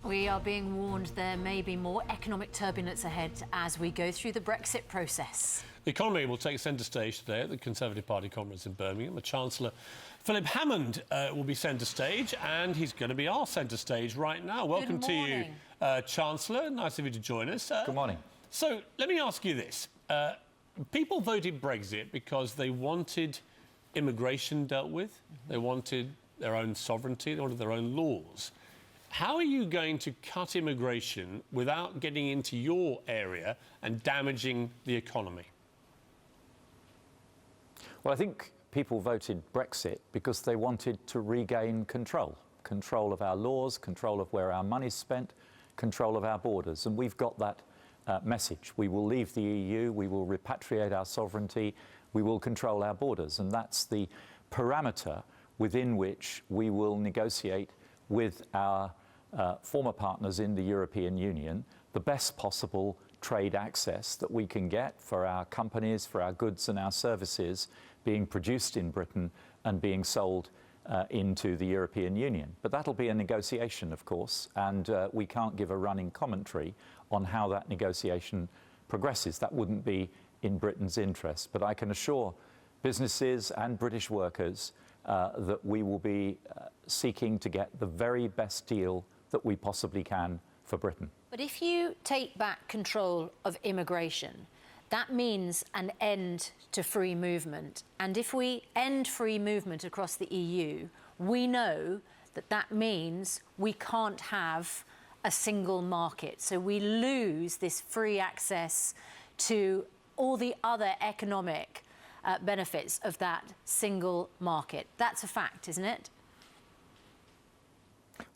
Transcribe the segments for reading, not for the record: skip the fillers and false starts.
We are being warned there may be more economic turbulence ahead as we go through the Brexit process. The economy will take centre stage today at the Conservative Party conference in Birmingham. The Chancellor Philip Hammond will be centre stage, and he's going to be our centre stage right now. Welcome to you, Chancellor. Nice of you to join us. Good morning. So let me ask you this. People voted Brexit because they wanted immigration dealt with. They wanted their own sovereignty. They wanted their own laws. How are you going to cut immigration without getting into your area and damaging the economy? Well, I think people voted Brexit because they wanted to regain control. Control of our laws, control of where our money's spent, control of our borders. And we've got that message. We will leave the EU, we will repatriate our sovereignty, we will control our borders. And that's the parameter within which we will negotiate with our former partners in the European Union the best possible trade access that we can get for our companies, for our goods and our services being produced in Britain and being sold into the European Union. But that'll be a negotiation, of course, and we can't give a running commentary on how that negotiation progresses. That wouldn't be in Britain's interest. But I can assure businesses and British workers that we will be seeking to get the very best deal that we possibly can for Britain. But if you take back control of immigration, that means an end to free movement. And if we end free movement across the EU, we know that that means we can't have a single market. So we lose this free access to all the other economic benefits of that single market. That's a fact, isn't it?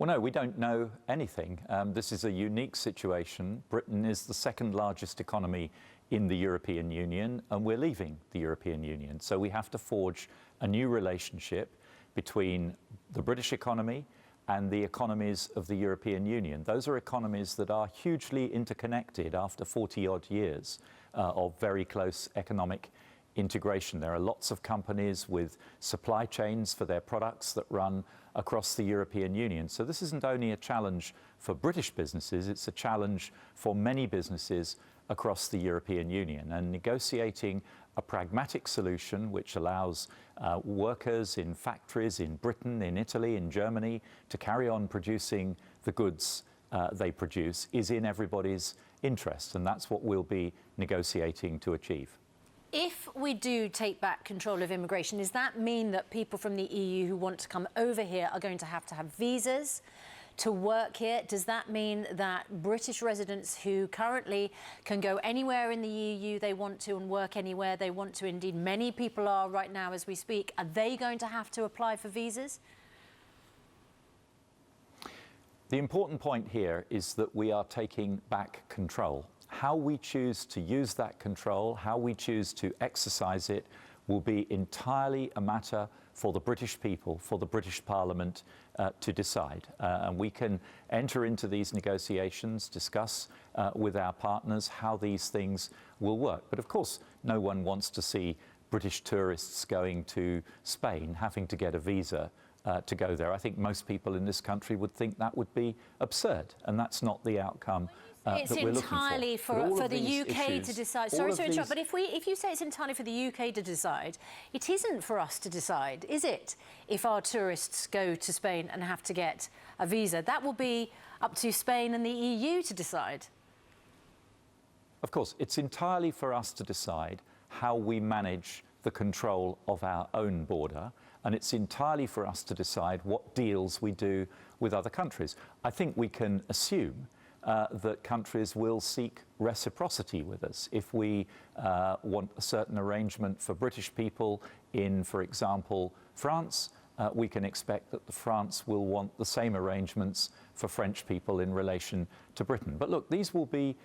Well, no, we don't know anything. This is a unique situation. Britain is the second largest economy in the European Union, and we're leaving the European Union. So we have to forge a new relationship between the British economy and the economies of the European Union. Those are economies that are hugely interconnected after 40-odd years of very close economic integration. There are lots of companies with supply chains for their products that run across the European Union. So this isn't only a challenge for British businesses, it's a challenge for many businesses across the European Union. And negotiating a pragmatic solution which allows workers in factories in Britain, in Italy, in Germany to carry on producing the goods they produce is in everybody's interest. And that's what we'll be negotiating to achieve. If we do take back control of immigration, does that mean that people from the EU who want to come over here are going to have visas to work here? Does that mean that British residents who currently can go anywhere in the EU they want to and work anywhere they want to, indeed many people are right now as we speak, are they going to have to apply for visas? The important point here is that we are taking back control. How we choose to use that control, how we choose to exercise it, will be entirely a matter for the British people, for the British Parliament to decide. And we can enter into these negotiations, discuss with our partners how these things will work. But of course, no one wants to see British tourists going to Spain having to get a visa to go there. I think most people in this country would think that would be absurd, and that's not the outcome it's entirely for the UK to decide. Sorry to interrupt, but if you say it's entirely for the UK to decide, it isn't for us to decide, is it? If our tourists go to Spain and have to get a visa, that will be up to Spain and the EU to decide. Of course, it's entirely for us to decide how we manage the control of our own border, and it's entirely for us to decide what deals we do with other countries. I think we can assume that countries will seek reciprocity with us. If we want a certain arrangement for British people in, for example, France, we can expect that France will want the same arrangements for French people in relation to Britain. But look, these will be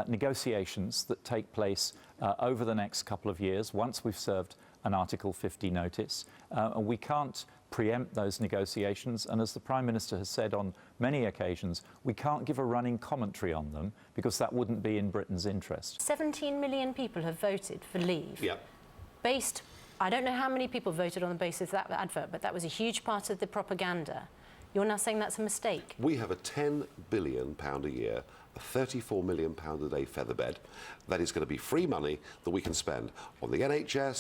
negotiations that take place over the next couple of years once we've served an Article 50 notice. And we can't preempt those negotiations, and as the Prime Minister has said on many occasions, we can't give a running commentary on them because that wouldn't be in Britain's interest. 17 million people have voted for leave. Yep. I don't know how many people voted on the basis of that advert, but that was a huge part of the propaganda. You're now saying that's a mistake? We have a £10 billion a year, a £34 million a day featherbed that is going to be free money that we can spend on the NHS,